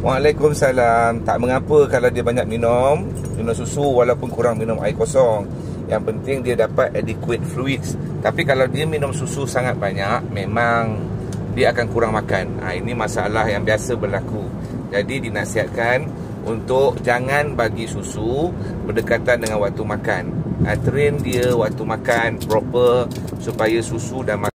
Waalaikumsalam. Tak mengapa kalau dia banyak minum susu walaupun kurang minum air kosong. Yang penting dia dapat adequate fluids. Tapi kalau dia minum susu sangat banyak, memang dia akan kurang makan. Ini masalah yang biasa berlaku. Jadi dinasihatkan untuk jangan bagi susu berdekatan dengan waktu makan. Train dia waktu makan proper supaya susu dan makan.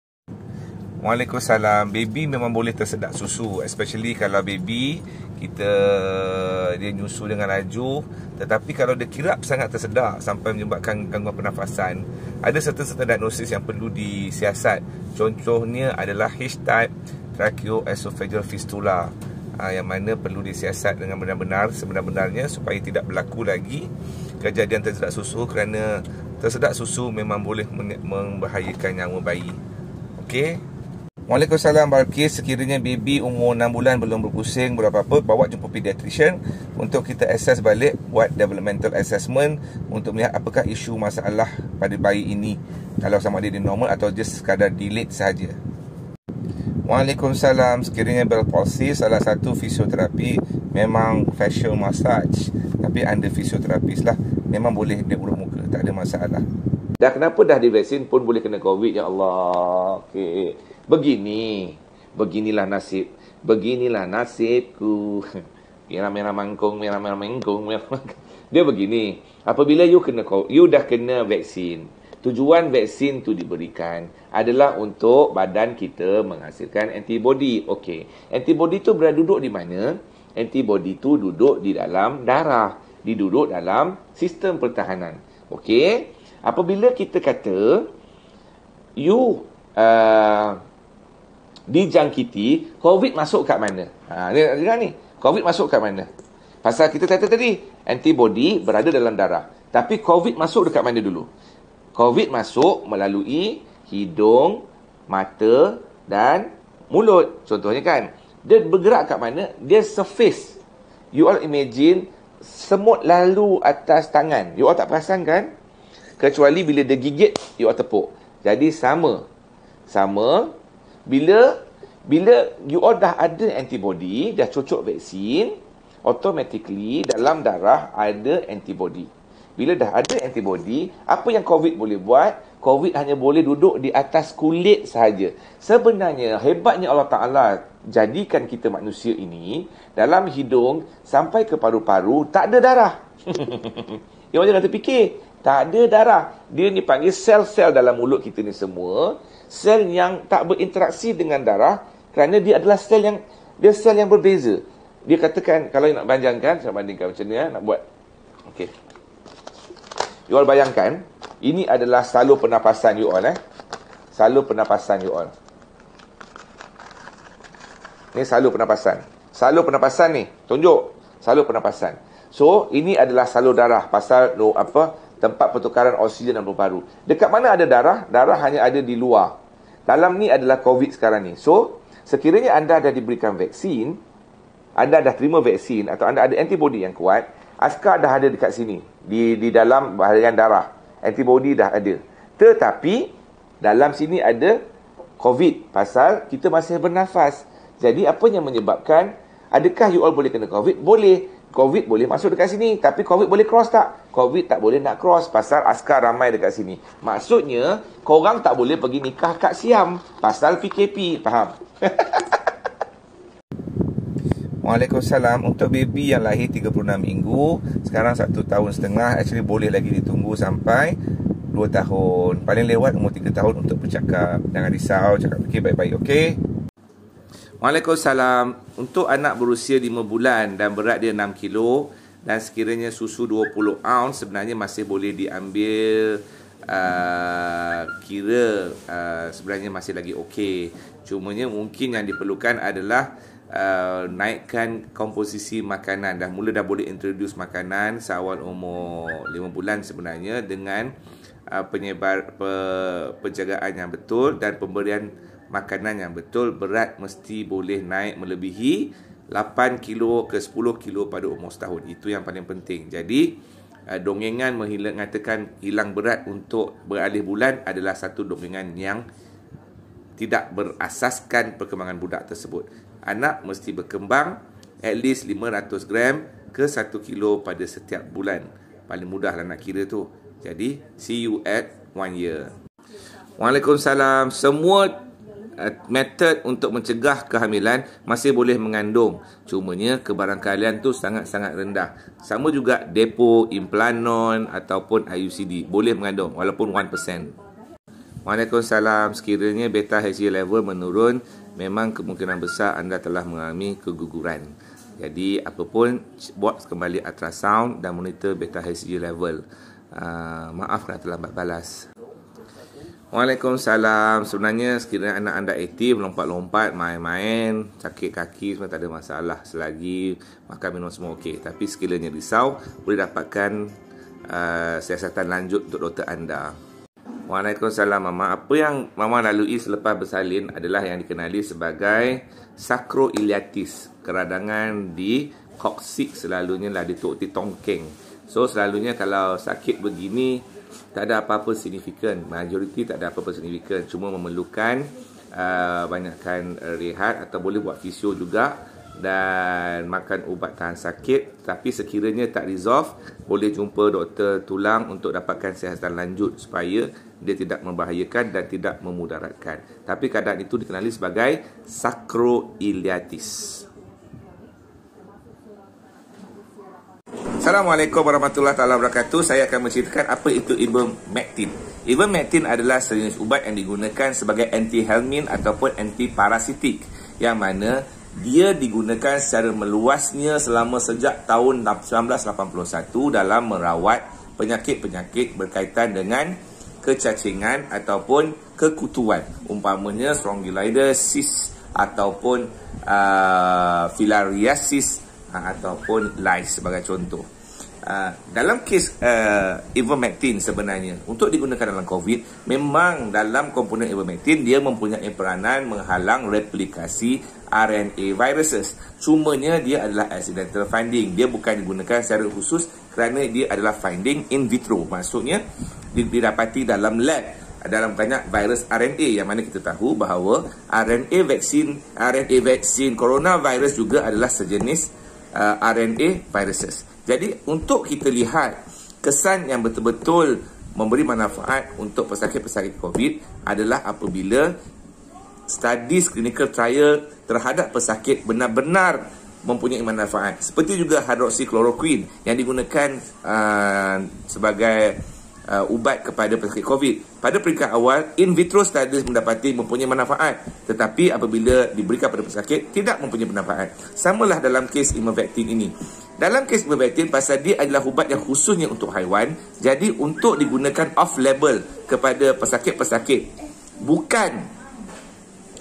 Waalaikumsalam. Baby memang boleh tersedak susu, especially kalau baby dia nyusu dengan laju. Tetapi kalau dia kirap sangat tersedak sampai menyebabkan gangguan pernafasan, ada certain diagnosis yang perlu disiasat. Contohnya adalah H-type tracheoesophageal fistula, yang mana perlu disiasat dengan benar-benar sebenar-benarnya supaya tidak berlaku lagi kejadian tersedak susu, kerana tersedak susu memang boleh membahayakan nyawa bayi. Okey. Waalaikumsalam Balkis. Sekiranya baby umur 6 bulan belum berpusing, berapa-apa, bawa jumpa pediatrician untuk kita assess balik, buat developmental assessment untuk melihat apakah isu masalah pada bayi ini, kalau sama ada dia normal atau just sekadar delayed sahaja. Waalaikumsalam. Sekiranya Bell palsy, salah satu fisioterapi memang facial massage, tapi under fisioterapis lah, memang boleh dia urut muka, tak ada masalah. Dah kenapa dah divaksin pun boleh kena COVID, ya Allah. Okey. Beginilah nasib. Beginilah nasibku. Merah-merah mangkung. Dia begini. Apabila you dah kena vaksin, tujuan vaksin tu diberikan adalah untuk badan kita menghasilkan antibody. Okey. Antibody tu berada duduk di mana? Antibody tu duduk di dalam darah, duduk dalam sistem pertahanan. Okey. Apabila kita kata you dijangkiti, COVID masuk kat mana? Dengar ni, COVID masuk kat mana? Pasal kita kata tadi, antibody berada dalam darah. Tapi COVID masuk dekat mana dulu? COVID masuk melalui hidung, mata dan mulut. Contohnya kan, dia bergerak kat mana? Dia surface. You all imagine semut lalu atas tangan. You all tak perasan kan? Kecuali bila dia gigit, you all tepuk. Jadi sama bila you all dah ada antibody, dah cocok vaksin, automatically dalam darah ada antibody. Bila dah ada antibody, apa yang COVID boleh buat? COVID hanya boleh duduk di atas kulit sahaja. Sebenarnya hebatnya Allah Ta'ala jadikan kita manusia ini dalam hidung sampai ke paru-paru tak ada darah. Yang macam nak terfikir, tak ada darah. Dia ni panggil sel-sel dalam mulut kita ni semua, sel yang tak berinteraksi dengan darah, kerana dia adalah sel yang berbeza. Dia katakan, kalau nak panjangkan, saya bandingkan macam ni, nak buat. Okey. You all bayangkan, ini adalah salur pernafasan you all. Salur pernafasan you all. Ni salur pernafasan. Salur pernafasan ni, tunjuk. Salur pernafasan. So, ini adalah salur darah, pasal tempat pertukaran oksigen dan paru-paru. Dekat mana ada darah? Darah hanya ada di luar. Dalam ni adalah COVID sekarang ni. So, sekiranya anda dah diberikan vaksin, anda dah terima vaksin atau anda ada antibody yang kuat, askar dah ada dekat sini, di dalam bahagian darah. Antibody dah ada. Tetapi, dalam sini ada COVID, pasal kita masih bernafas. Jadi, apa yang menyebabkan, adakah you all boleh kena COVID? Boleh. COVID boleh masuk dekat sini. Tapi COVID boleh cross tak? COVID tak boleh nak cross. Pasal askar ramai dekat sini. Maksudnya, korang tak boleh pergi nikah kat Siam. Pasal PKP. Faham? Waalaikumsalam. Untuk baby yang lahir 36 minggu, sekarang 1 tahun setengah, actually boleh lagi ditunggu sampai 2 tahun. Paling lewat umur 3 tahun untuk bercakap. Jangan risau, cakap fikir baik-baik. Okey? Waalaikumsalam. Untuk anak berusia 5 bulan dan berat dia 6 kilo dan sekiranya susu 20 ounce, sebenarnya masih boleh diambil, sebenarnya masih lagi okey. Cumanya mungkin yang diperlukan adalah naikkan komposisi makanan. Dah boleh introduce makanan seawal umur 5 bulan sebenarnya, dengan penjagaan yang betul dan pemberian makanan yang betul. Berat mesti boleh naik melebihi 8 kilo ke 10 kilo pada umur setahun. Itu yang paling penting. Jadi, dongengan mengatakan hilang berat untuk beralih bulan adalah satu dongengan yang tidak berasaskan perkembangan budak tersebut. Anak mesti berkembang at least 500 gram ke 1 kilo pada setiap bulan. Paling mudah lah nak kira tu. Jadi, see you at 1 year. Waalaikumsalam. Semua metod untuk mencegah kehamilan masih boleh mengandung. Cumanya kebarangkalian tu sangat-sangat rendah. Sama juga depo, implanon ataupun IUCD boleh mengandung walaupun 1%. Waalaikumsalam. Sekiranya beta HCG level menurun, memang kemungkinan besar anda telah mengalami keguguran. Jadi apapun, buat kembali ultrasound dan monitor beta HCG level. Maaf kerana terlambat balas. Waalaikumsalam. Sebenarnya sekiranya anak anda aktif, lompat-lompat, main-main, sakit kaki, semua tak ada masalah selagi makan minum semua okey. Tapi sekiranya risau, boleh dapatkan siasatan lanjut untuk doktor anda. Waalaikumsalam Mama. Apa yang Mama lalui selepas bersalin adalah yang dikenali sebagai sacroiliitis. Keradangan di coccyx, selalunya lah di tongkeng. So selalunya kalau sakit begini tak ada apa-apa signifikan. Majoriti tak ada apa-apa signifikan. Cuma memerlukan banyakkan rehat atau boleh buat fisio juga dan makan ubat tahan sakit. Tapi sekiranya tak resolve, boleh jumpa doktor tulang untuk dapatkan siasatan lanjut supaya dia tidak membahayakan dan tidak memudaratkan. Tapi keadaan itu dikenali sebagai sacroiliitis. Assalamualaikum warahmatullahi wabarakatuh. Saya akan menceritakan apa itu ivermectin. Ivermectin adalah sejenis ubat yang digunakan sebagai antihistamine ataupun antiparasitik, yang mana dia digunakan secara meluasnya selama sejak tahun 1981 dalam merawat penyakit-penyakit berkaitan dengan kecacingan ataupun kekutuan, umpamanya strongyloides ataupun filariasis ataupun lice sebagai contoh. Dalam kes ivermectin sebenarnya untuk digunakan dalam COVID, memang dalam komponen ivermectin dia mempunyai peranan menghalang replikasi RNA viruses. Cumanya dia adalah accidental finding. Dia bukan digunakan secara khusus kerana dia adalah finding in vitro. Maksudnya didapati dalam lab dalam banyak virus RNA, yang mana kita tahu bahawa RNA vaksin coronavirus juga adalah sejenis RNA viruses. Jadi untuk kita lihat kesan yang betul-betul memberi manfaat untuk pesakit-pesakit COVID adalah apabila studies clinical trial terhadap pesakit benar-benar mempunyai manfaat. Seperti juga hydroxychloroquine yang digunakan sebagai ubat kepada pesakit COVID. Pada peringkat awal, in vitro studies mendapati mempunyai manfaat, tetapi apabila diberikan pada pesakit tidak mempunyai manfaat. Samalah dalam kes ivermectin ini. Dalam kes ivermectin, pasal dia adalah ubat yang khususnya untuk haiwan, jadi untuk digunakan off-label kepada pesakit-pesakit bukan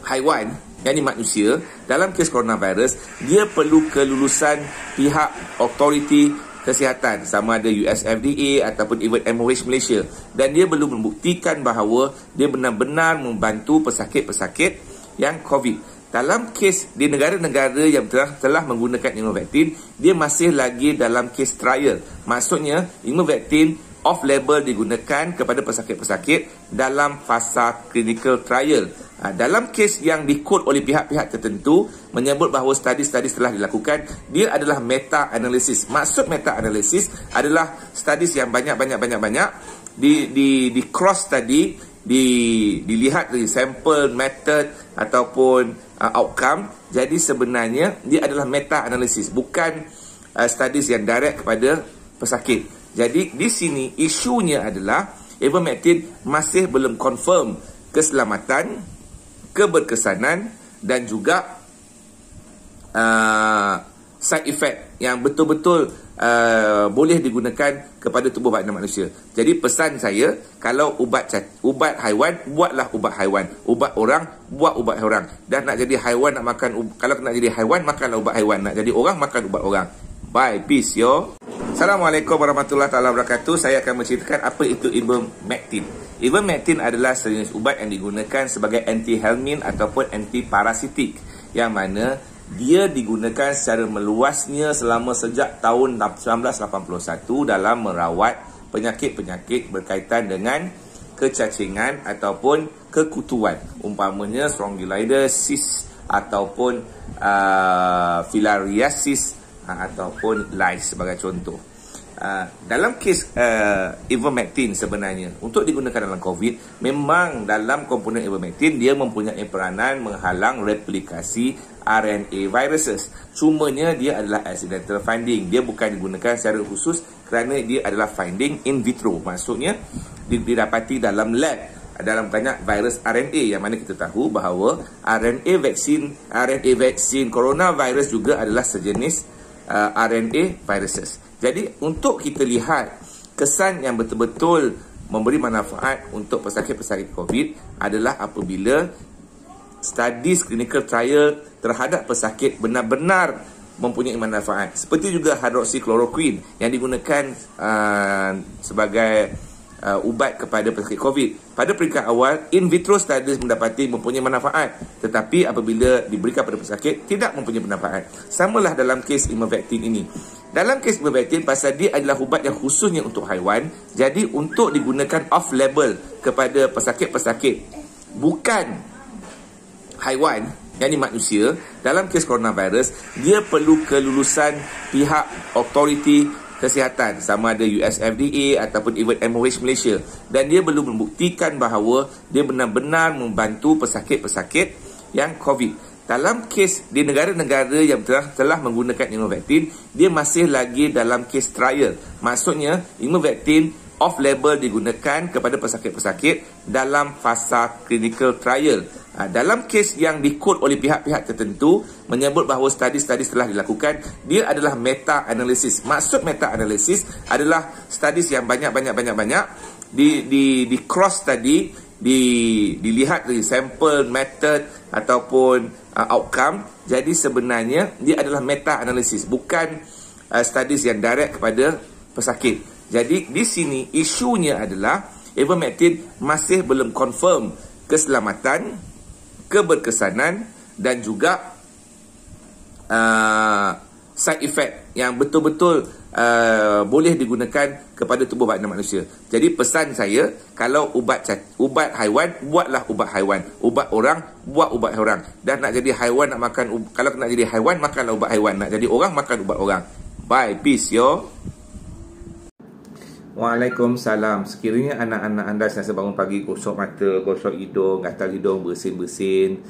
haiwan, yang ini manusia, dalam kes coronavirus, dia perlu kelulusan pihak autoriti kesihatan, sama ada US FDA ataupun even MOH Malaysia, dan dia perlu membuktikan bahawa dia benar-benar membantu pesakit-pesakit yang COVID. Dalam kes di negara-negara yang telah menggunakan ivermectin, dia masih lagi dalam kes trial. Maksudnya ivermectin off-label digunakan kepada pesakit-pesakit dalam fasa clinical trial. Dalam kes yang dikod oleh pihak-pihak tertentu menyebut bahawa studi-studi telah dilakukan, dia adalah meta-analysis. Maksud meta-analysis adalah studies yang banyak di cross study, dilihat dari sampel, method ataupun outcome. Jadi sebenarnya dia adalah meta-analysis, bukan studies yang direct kepada pesakit. Jadi di sini isunya adalah ivermectin masih belum confirm keselamatan, keberkesanan dan juga side effect yang betul-betul boleh digunakan kepada tubuh badan manusia. Jadi pesan saya, kalau ubat haiwan, buatlah ubat haiwan. Ubat orang, buat ubat orang. Dan nak jadi haiwan, nak makan, kalau nak jadi haiwan, makanlah ubat haiwan. Nak jadi orang, makan ubat orang. Bye, peace yo. Assalamualaikum warahmatullahi wabarakatuh. Saya akan menceritakan apa itu ivermectin. Ivermectin adalah sejenis ubat yang digunakan sebagai antihistamine ataupun antiparasitik, yang mana dia digunakan secara meluasnya selama sejak tahun 1981 dalam merawat penyakit-penyakit berkaitan dengan kecacingan ataupun kekutuan, umpamanya strongyloides, ataupun filariasis ataupun lice sebagai contoh. Dalam kes ivermectin sebenarnya untuk digunakan dalam COVID, memang dalam komponen ivermectin dia mempunyai peranan menghalang replikasi RNA viruses. Cumanya dia adalah accidental finding. Dia bukan digunakan secara khusus kerana dia adalah finding in vitro. Maksudnya didapati dalam lab dalam banyak virus RNA, yang mana kita tahu bahawa RNA vaksin coronavirus juga adalah sejenis RNA viruses. Jadi untuk kita lihat kesan yang betul-betul memberi manfaat untuk pesakit-pesakit COVID adalah apabila studies clinical trial terhadap pesakit benar-benar mempunyai manfaat. Seperti juga hydroxychloroquine yang digunakan sebagai ubat kepada pesakit COVID. Pada peringkat awal, in vitro studies mendapati mempunyai manfaat, tetapi apabila diberikan pada pesakit tidak mempunyai manfaat. Samalah dalam kes ivermectin ini. Dalam kes ivermectin, pasal dia adalah ubat yang khususnya untuk haiwan, jadi untuk digunakan off-label kepada pesakit-pesakit bukan haiwan, yakni manusia, dalam kes coronavirus, dia perlu kelulusan pihak autoriti kesihatan, sama ada US FDA ataupun even MOH Malaysia, dan dia belum membuktikan bahawa dia benar-benar membantu pesakit-pesakit yang COVID. Dalam kes di negara-negara yang telah menggunakan ivermectin, dia masih lagi dalam kes trial. Maksudnya ivermectin off-label digunakan kepada pesakit-pesakit dalam fasa clinical trial. Dalam kes yang dikod oleh pihak-pihak tertentu menyebut bahawa studi-studi telah dilakukan, dia adalah meta-analysis. Maksud meta-analysis adalah studies yang banyak di cross study, dilihat dari sampel, method ataupun outcome. Jadi sebenarnya dia adalah meta-analysis, bukan studies yang direct kepada pesakit. Jadi di sini isunya adalah ivermectin masih belum confirm keselamatan, keberkesanan dan juga side effect yang betul-betul boleh digunakan kepada tubuh badan manusia. Jadi pesan saya, kalau ubat haiwan, buatlah ubat haiwan. Ubat orang, buat ubat orang. Dan nak jadi haiwan, nak makan, kalau nak jadi haiwan, makanlah ubat haiwan. Nak jadi orang, makan ubat orang. Bye, peace yo. Waalaikumsalam. Sekiranya anak-anak anda sentiasa bangun pagi gosok mata, gosok hidung, gatal hidung, bersin-bersin,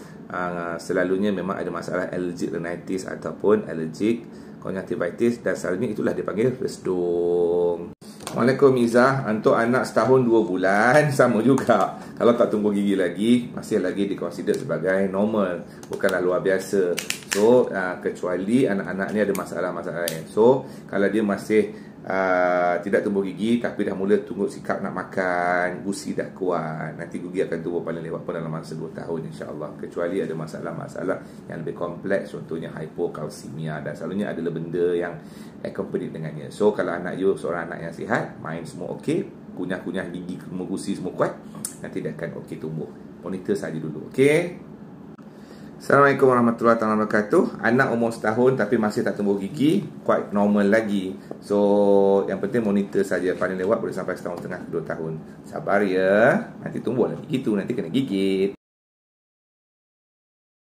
selalunya memang ada masalah allergic rhinitis ataupun allergic konjungtivitis, dan selalunya itulah dipanggil resdung. Assalamualaikum Izzah. Untuk anak setahun 2 bulan sama juga. Kalau tak tumbuh gigi lagi, masih lagi dikonsider sebagai normal, bukanlah luar biasa. So kecuali anak-anak ni ada masalah-masalah lain. So kalau dia masih tidak tumbuh gigi tapi dah mula tunggu sikap nak makan, gusi dah kuat, nanti gigi akan tumbuh paling lewat pun dalam masa 2 tahun insyaAllah. Kecuali ada masalah-masalah yang lebih kompleks, contohnya hypokalsemia, dan selalunya adalah benda yang accompany dengannya. So kalau anak you seorang anak yang sihat, main semua okey, kunyah-kunyah gigi, gusi semua kuat, nanti dia akan okey tumbuh. Monitor saja dulu, okey. Assalamualaikum warahmatullahi wabarakatuh. Anak umur setahun tapi masih tak tumbuh gigi, quite normal lagi. So yang penting monitor saja, paling lewat boleh sampai 1,5 tahun ke 2 tahun. Sabar ya, nanti tumbuh lagi gitu, nanti kena gigit.